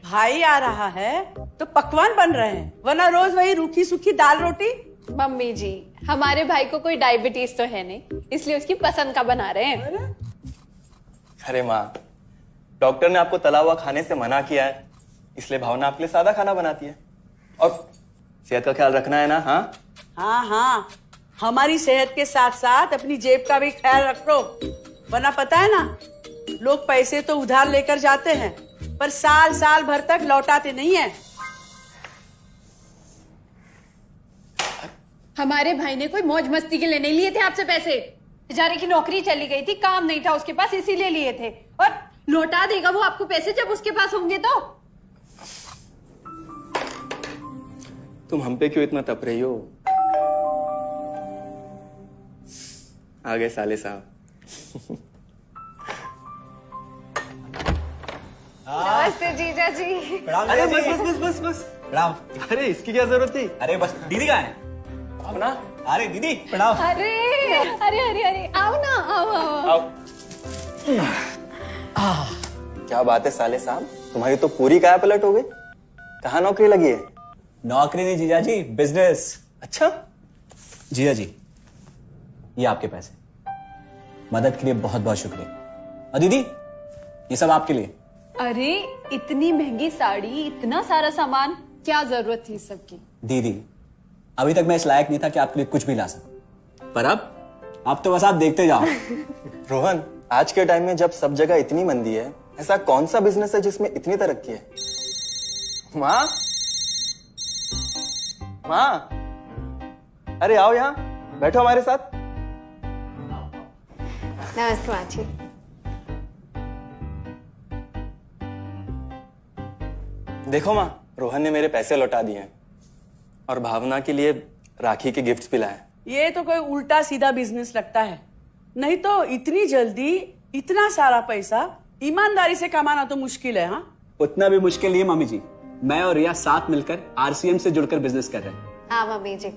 भाई आ रहा है तो पकवान बन रहे हैं, वरना रोज वही रूखी सूखी दाल रोटी। मम्मी जी, हमारे भाई को कोई डायबिटीज तो है नहीं, इसलिए उसकी पसंद का बना रहे हैं। अरे माँ, डॉक्टर ने आपको तला हुआ खाने से मना किया है, इसलिए भावना आपके लिए सादा खाना बनाती है। और सेहत का ख्याल रखना है ना? हाँ हाँ हाँ, हमारी सेहत के साथ साथ अपनी जेब का भी ख्याल रखो, वरना पता है ना, लोग पैसे तो उधार लेकर जाते हैं पर साल साल भर तक लौटाते नहीं है। हमारे भाई ने कोई मौज मस्ती के लिए नहीं लिए थे आपसे पैसे। बेचारे की नौकरी चली गई थी, काम नहीं था उसके पास, इसीलिए लिए थे। और लौटा देगा वो आपको पैसे जब उसके पास होंगे तो। तुम हम पे क्यों इतना तप रही हो? आ गए साले साहब। नमस्ते जीजा जी। अरे बस बस बस बस बस प्रणाम। अरे इसकी क्या जरूरत थी? अरे बस दीदी कहाँ है? आओ ना। अरे दीदी प्रणाम। अरे अरे अरे अरे आओ ना, आओ आओ। क्या बात है साले साहब, तुम्हारी तो पूरी काया पलट हो गई। कहाँ नौकरी लगी है? नौकरी नहीं जीजा जी, बिजनेस। अच्छा, जीजा जी ये आपके पैसे, मदद के लिए बहुत बहुत शुक्रिया। और दीदी ये सब आपके लिए। अरे इतनी महंगी साड़ी, इतना सारा सामान, क्या जरूरत थी सबकी? दीदी अभी तक मैं इस लायक नहीं था कि आपके लिए कुछ भी ला सकूं, पर अब तो बस आप देखते जाओ। रोहन, आज के टाइम में जब सब जगह इतनी मंदी है, ऐसा कौन सा बिजनेस है जिसमें इतनी तरक्की है? माँ, माँ, अरे आओ यहाँ बैठो हमारे साथ। नमस्ते माँ जी। देखो माँ, रोहन ने मेरे पैसे लौटा दिए हैं और भावना के लिए राखी के गिफ्ट्स भी लाए। ये तो कोई उल्टा सीधा बिजनेस लगता है, नहीं तो इतनी जल्दी इतना सारा पैसा ईमानदारी से कमाना तो मुश्किल है। हाँ, उतना भी मुश्किल नहीं है मम्मी जी, मैं और रिया साथ मिलकर आरसीएम से जुड़कर बिजनेस कर रहे हैं। हाँ मम्मी जी,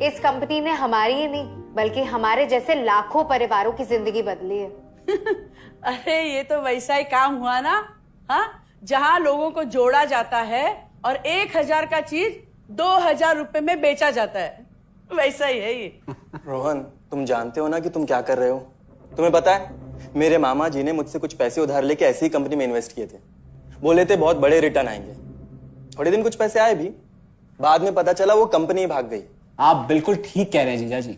इस कंपनी ने हमारी ही नहीं बल्कि हमारे जैसे लाखों परिवारों की जिंदगी बदली है। अरे ये तो वैसा ही काम हुआ ना, हाँ, जहाँ लोगों को जोड़ा जाता है और 1000 का चीज 2000 रुपए में बेचा जाता है, वैसा ही है ये। रोहन, तुम जानते हो ना कि तुम क्या कर रहे हो? तुम्हें पता है, मेरे मामा जी ने मुझसे कुछ पैसे उधार लेके ऐसी ही कंपनी में इन्वेस्ट किए थे। बोले थे बहुत बड़े रिटर्न आएंगे। थोड़े दिन कुछ पैसे आए भी, बाद में पता चला वो कंपनी ही भाग गई। आप बिल्कुल ठीक कह रहे हैं जीजा जी।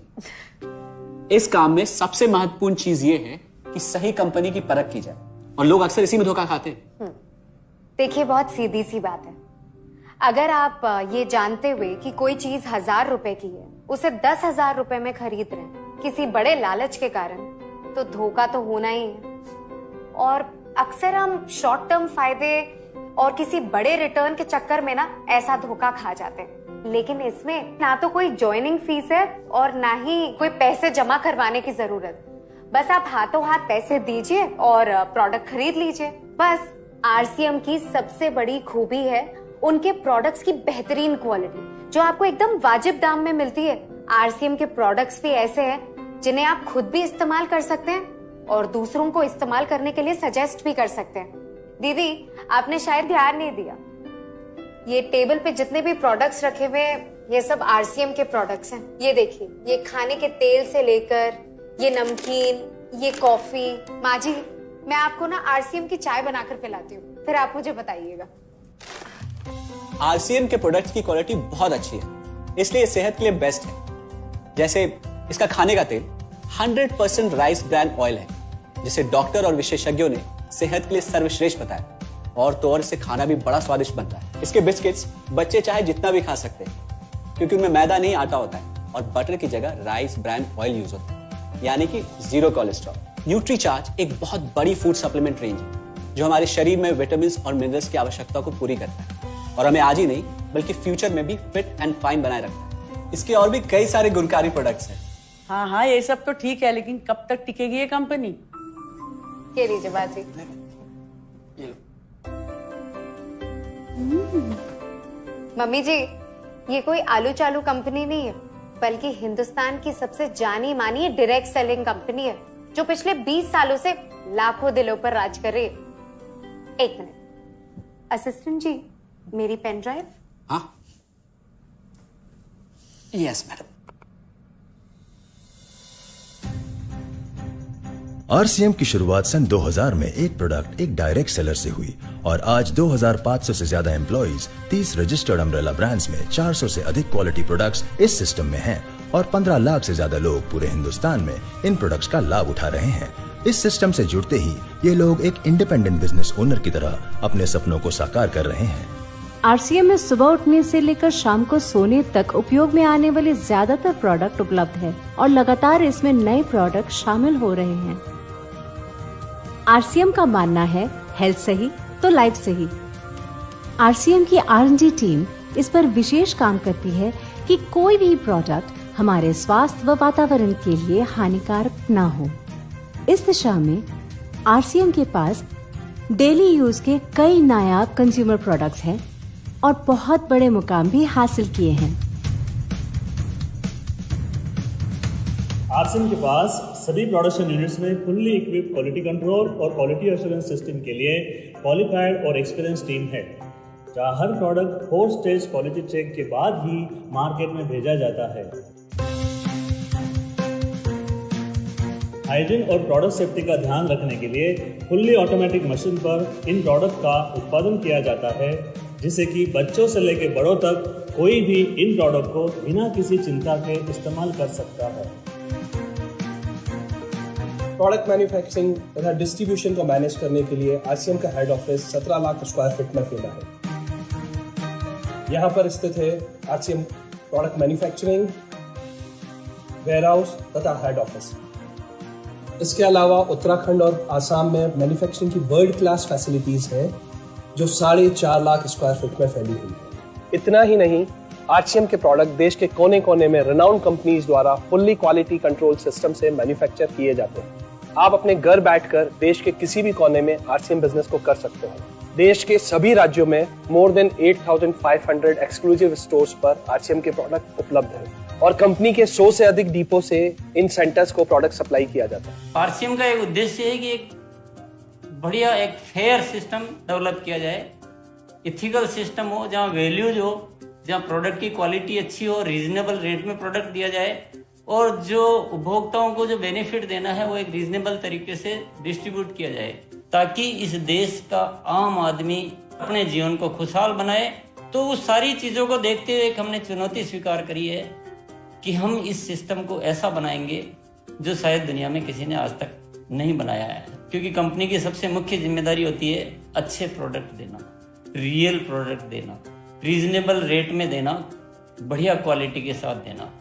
इस काम में सबसे महत्वपूर्ण चीज ये है कि सही कंपनी की परख की जाए, और लोग अक्सर इसी में धोखा खाते हैं। देखिए बहुत सीधी सी बात है, अगर आप ये जानते हुए कि कोई चीज 1000 रुपए की है उसे 10,000 रुपए में खरीद रहे हैं किसी बड़े लालच के कारण, तो धोखा तो होना ही है। और अक्सर हम शॉर्ट टर्म फायदे और किसी बड़े रिटर्न के चक्कर में ना ऐसा धोखा खा जाते हैं। लेकिन इसमें ना तो कोई ज्वाइनिंग फीस है और ना ही कोई पैसे जमा करवाने की जरूरत। बस आप हाथों हाथ पैसे दीजिए और प्रोडक्ट खरीद लीजिए। बस आरसीएम की सबसे बड़ी खूबी है उनके प्रोडक्ट्स की बेहतरीन क्वालिटी, जो आपको एकदम वाजिब दाम में मिलती है। आरसीएम के प्रोडक्ट्स भी ऐसे हैं जिन्हें आप खुद भी इस्तेमाल कर सकते हैं और दूसरों को इस्तेमाल करने के लिए सजेस्ट भी कर सकते हैं। दीदी आपने शायद ध्यान नहीं दिया, ये टेबल पे जितने भी प्रोडक्ट्स रखे हुए हैं ये सब आरसीएम के प्रोडक्ट्स हैं। ये देखिए, ये खाने के तेल से लेकर ये नमकीन, ये कॉफी। माँ जी मैं आपको ना आरसीएम की चाय बनाकर पिलाती हूँ, फिर आप मुझे बताइएगा। आरसीएम के प्रोडक्ट्स की क्वालिटी बहुत अच्छी है, इसलिए सेहत के लिए बेस्ट है। जैसे इसका खाने का तेल 100% राइस ब्रांड ऑयल है, जिसे डॉक्टर और विशेषज्ञों ने सेहत के लिए सर्वश्रेष्ठ बताया। और तो और इसे खाना भी बड़ा स्वादिष्ट बनता है। इसके बिस्किट्स बच्चे चाहे जितना भी खा सकते हैं, क्योंकि उनमें मैदा नहीं आटा होता है और बटर की जगह राइस ब्रांड ऑयल यूज होता है, यानी कि 0 कोलेस्ट्रॉल। न्यूट्रीचार्ज एक बहुत बड़ी फूड सप्लीमेंट रेंज है जो हमारे शरीर में विटामिन और मिनरल्स की आवश्यकता को पूरी करता है और हमें आज ही नहीं बल्कि फ्यूचर में भी फिट एंड फाइन बनाए रखता है। इसके और भी कई सारे गुणकारी प्रोडक्ट्स हैं। हाँ हाँ, ये सब तो ठीक है, लेकिन कब तक टिकेगी ये कंपनी? ये लीजिए बाजी। मम्मी जी, ये कोई आलू चालू कंपनी नहीं है, बल्कि हिंदुस्तान की सबसे जानी मानी डायरेक्ट सेलिंग कंपनी है, जो पिछले 20 सालों से लाखों दिलों पर राज कर रही है। एक मिनट असिस्टेंट जी, मेरी पेन ड्राइव। हाँ, यस मैडम। आरसीएम की शुरुआत सन 2000 में एक प्रोडक्ट एक डायरेक्ट सेलर से हुई और आज 2500 से ज्यादा एम्प्लॉइज, 30 रजिस्टर्ड अम्ब्रेला ब्रांड्स में 400 से अधिक क्वालिटी प्रोडक्ट्स इस सिस्टम में हैं और 15 लाख से ज्यादा लोग पूरे हिंदुस्तान में इन प्रोडक्ट्स का लाभ उठा रहे हैं। इस सिस्टम से जुड़ते ही ये लोग एक इंडिपेंडेंट बिजनेस ओनर की तरह अपने सपनों को साकार कर रहे हैं। आरसीएम में सुबह उठने से लेकर शाम को सोने तक उपयोग में आने वाले ज्यादातर प्रोडक्ट उपलब्ध है और लगातार इसमें नए प्रोडक्ट शामिल हो रहे हैं। आरसीएम का मानना है हेल्थ सही तो लाइफ सही। आरसीएम की R&D टीम इस पर विशेष काम करती है कि कोई भी प्रोडक्ट हमारे स्वास्थ्य व वातावरण के लिए हानिकारक न हो। इस दिशा में आरसीएम के पास डेली यूज के कई नायाब कंज्यूमर प्रोडक्ट्स हैं और बहुत बड़े मुकाम भी हासिल किए हैं। आरसीएम के पास सभी प्रोडक्शन यूनिट्स में फुल्ली इक्विप्ड क्वालिटी कंट्रोल और क्वालिटी एश्योरेंस सिस्टम के लिए क्वालिफाइड और एक्सपीरियंस टीम है, जहां हर प्रोडक्ट 4 स्टेज क्वालिटी चेक के बाद ही मार्केट में भेजा जाता है। हाइजीन और प्रोडक्ट सेफ्टी का ध्यान रखने के लिए फुल्ली ऑटोमेटिक मशीन पर इन प्रोडक्ट का उत्पादन किया जाता है, जिससे कि बच्चों से लेकर बड़ों तक कोई भी इन प्रोडक्ट को बिना किसी चिंता के इस्तेमाल कर सकता है। प्रोडक्ट मैन्युफैक्चरिंग तथा डिस्ट्रीब्यूशन को मैनेज करने के लिए आरसीएम का head office 17 lakh square feet में फैला है। यहाँ पर स्थित है आरसीएम प्रोडक्ट मैन्युफैक्चरिंग, वेयरहाउस तथा हेड ऑफिस। इसके अलावा उत्तराखंड और आसाम में मैन्युफैक्चरिंग की वर्ल्ड क्लास फैसिलिटीज हैं, जो 4.5 लाख स्क्वायर फीट में फैली हुई है। इतना ही नहीं, आरसीएम के प्रोडक्ट देश के कोने कोने में रेनाउंड कंपनीज द्वारा फुल्ली क्वालिटी कंट्रोल सिस्टम से मैन्युफैक्चर किए जाते हैं। आप अपने घर बैठकर देश के किसी भी कोने में आरसीएम बिजनेस को कर सकते हैं। देश के सभी राज्यों में मोर देन 8,500 एक्सक्लूसिव स्टोर्स पर आरसीएम के प्रोडक्ट उपलब्ध हैं और कंपनी के 100 से अधिक डिपो से इन सेंटर्स को प्रोडक्ट सप्लाई किया जाता है। आरसीएम का एक उद्देश्य है कि एक बढ़िया एक फेयर सिस्टम डेवलप किया जाए, इथिकल सिस्टम हो, जहाँ वैल्यूज हो, जहाँ प्रोडक्ट की क्वालिटी अच्छी हो, रीजनेबल रेट में प्रोडक्ट दिया जाए और जो उपभोक्ताओं को जो बेनिफिट देना है वो एक रीजनेबल तरीके से डिस्ट्रीब्यूट किया जाए, ताकि इस देश का आम आदमी अपने जीवन को खुशहाल बनाए। तो उस सारी चीज़ों को देखते हुए एक हमने चुनौती स्वीकार करी है कि हम इस सिस्टम को ऐसा बनाएंगे जो शायद दुनिया में किसी ने आज तक नहीं बनाया है, क्योंकि कंपनी की सबसे मुख्य जिम्मेदारी होती है अच्छे प्रोडक्ट देना, रियल प्रोडक्ट देना, रीजनेबल रेट में देना, बढ़िया क्वालिटी के साथ देना,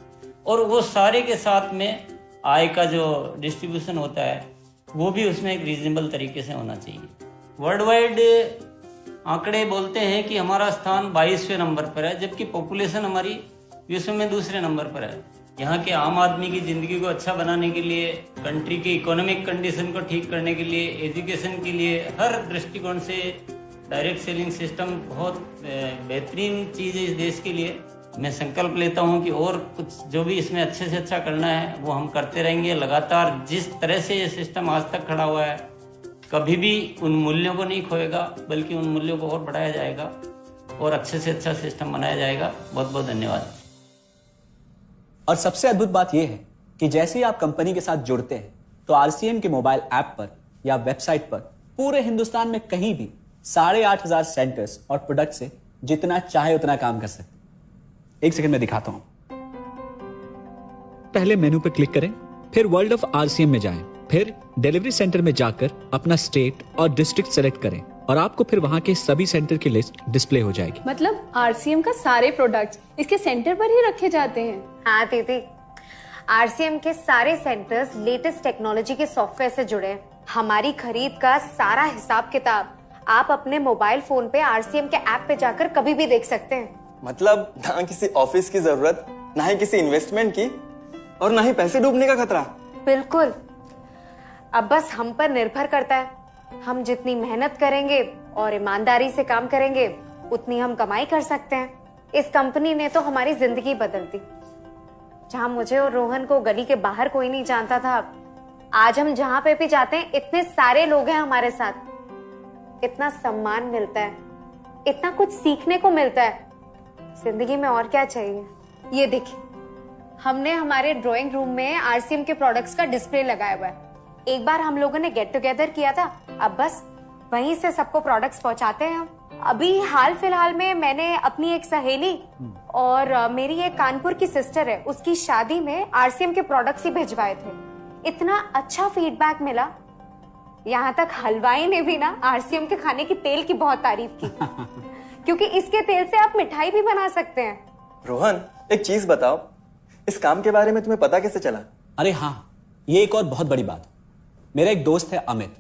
और वो सारे के साथ में आय का जो डिस्ट्रीब्यूशन होता है वो भी उसमें एक रीजनेबल तरीके से होना चाहिए। वर्ल्ड वाइड आंकड़े बोलते हैं कि हमारा स्थान 22वें नंबर पर है, जबकि पॉपुलेशन हमारी विश्व में दूसरे नंबर पर है। यहाँ के आम आदमी की ज़िंदगी को अच्छा बनाने के लिए, कंट्री की इकोनॉमिक कंडीशन को ठीक करने के लिए, एजुकेशन के लिए, हर दृष्टिकोण से डायरेक्ट सेलिंग सिस्टम बहुत बेहतरीन चीज़ है इस देश के लिए। मैं संकल्प लेता हूँ कि और कुछ जो भी इसमें अच्छे से अच्छा करना है वो हम करते रहेंगे लगातार। जिस तरह से ये सिस्टम आज तक खड़ा हुआ है, कभी भी उन मूल्यों को नहीं खोएगा, बल्कि उन मूल्यों को और बढ़ाया जाएगा और अच्छे से अच्छा सिस्टम बनाया जाएगा। बहुत बहुत धन्यवाद। और सबसे अद्भुत बात यह है कि जैसे ही आप कंपनी के साथ जुड़ते हैं तो आरसीएम के मोबाइल ऐप पर या वेबसाइट पर पूरे हिंदुस्तान में कहीं भी 8,500 सेंटर्स और प्रोडक्ट से जितना चाहे उतना काम कर सकते हैं। एक सेकंड में दिखाता हूं। पहले मेनू पर क्लिक करें, फिर वर्ल्ड ऑफ आरसीएम में जाएं, फिर डिलीवरी सेंटर में जाकर अपना स्टेट और डिस्ट्रिक्ट सेलेक्ट करें और आपको फिर वहां के सभी सेंटर की लिस्ट डिस्प्ले हो जाएगी। मतलब आरसीएम का सारे प्रोडक्ट्स इसके सेंटर पर ही रखे जाते हैं? हाँ दीदी, आरसीएम के सारे सेंटर्स लेटेस्ट टेक्नोलॉजी के सॉफ्टवेयर से जुड़े हैं। हमारी खरीद का सारा हिसाब किताब आप अपने मोबाइल फोन पे आरसीएम के ऐप पे जाकर कभी भी देख सकते हैं। मतलब ना किसी ऑफिस की जरूरत, ना ही किसी इन्वेस्टमेंट की, और ना ही पैसे डूबने का खतरा। बिल्कुल। अब बस हम पर निर्भर करता है, हम जितनी मेहनत करेंगे और ईमानदारी से काम करेंगे उतनी हम कमाई कर सकते हैं। इस कंपनी ने तो हमारी जिंदगी बदल दी। जहां मुझे और रोहन को गली के बाहर कोई नहीं जानता था, आज हम जहां पे भी जाते हैं इतने सारे लोग हैं हमारे साथ। इतना सम्मान मिलता है, इतना कुछ सीखने को मिलता है। जिंदगी में और क्या चाहिए। ये देखिए, हमने हमारे ड्राइंग रूम में आरसीएम के प्रोडक्ट्स का डिस्प्ले लगाया हुआ है। एक बार हम लोगों ने गेट टुगेदर किया था, अब बस वहीं से सबको प्रोडक्ट्स पहुंचाते हैं हम। अभी हाल फिलहाल में मैंने अपनी एक सहेली और मेरी एक कानपुर की सिस्टर है, उसकी शादी में आरसीएम के प्रोडक्ट्स ही भिजवाए थे। इतना अच्छा फीडबैक मिला, यहाँ तक हलवाई ने भी ना आरसीएम के खाने की तेल की बहुत तारीफ की क्योंकि इसके तेल से आप मिठाई भी बना सकते हैं। रोहन, एक चीज बताओ, इस काम के बारे में तुम्हें पता कैसे चला? अरे हाँ, ये एक और बहुत बड़ी बात। मेरा एक दोस्त है अमित,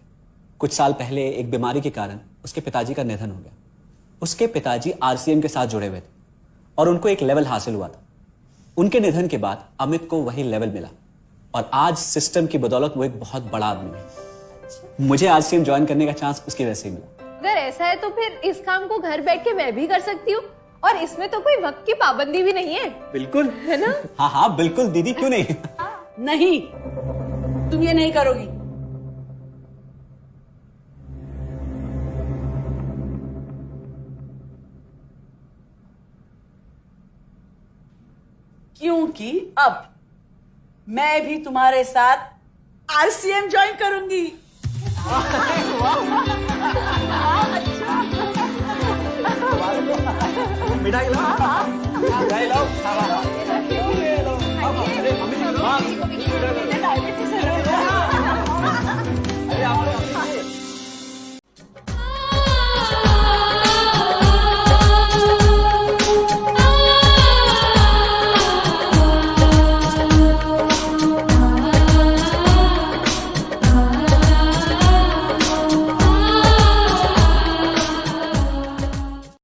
कुछ साल पहले एक बीमारी के कारण उसके पिताजी का निधन हो गया। उसके पिताजी आरसीएम के साथ जुड़े हुए थे और उनको एक लेवल हासिल हुआ था। उनके निधन के बाद अमित को वही लेवल मिला और आज सिस्टम की बदौलत वो एक बहुत बड़ा आदमी है। मुझे आरसीएम ज्वाइन करने का चांस उसकी वजह से मिला। अगर ऐसा है तो फिर इस काम को घर बैठ के मैं भी कर सकती हूँ, और इसमें तो कोई वक्त की पाबंदी भी नहीं है। बिल्कुल, है ना? हाँ हाँ बिल्कुल दीदी, क्यों नहीं। नहीं, तुम ये नहीं करोगी। क्योंकि अब मैं भी तुम्हारे साथ आरसीएम ज्वाइन करूंगी। मिठाई लाओ।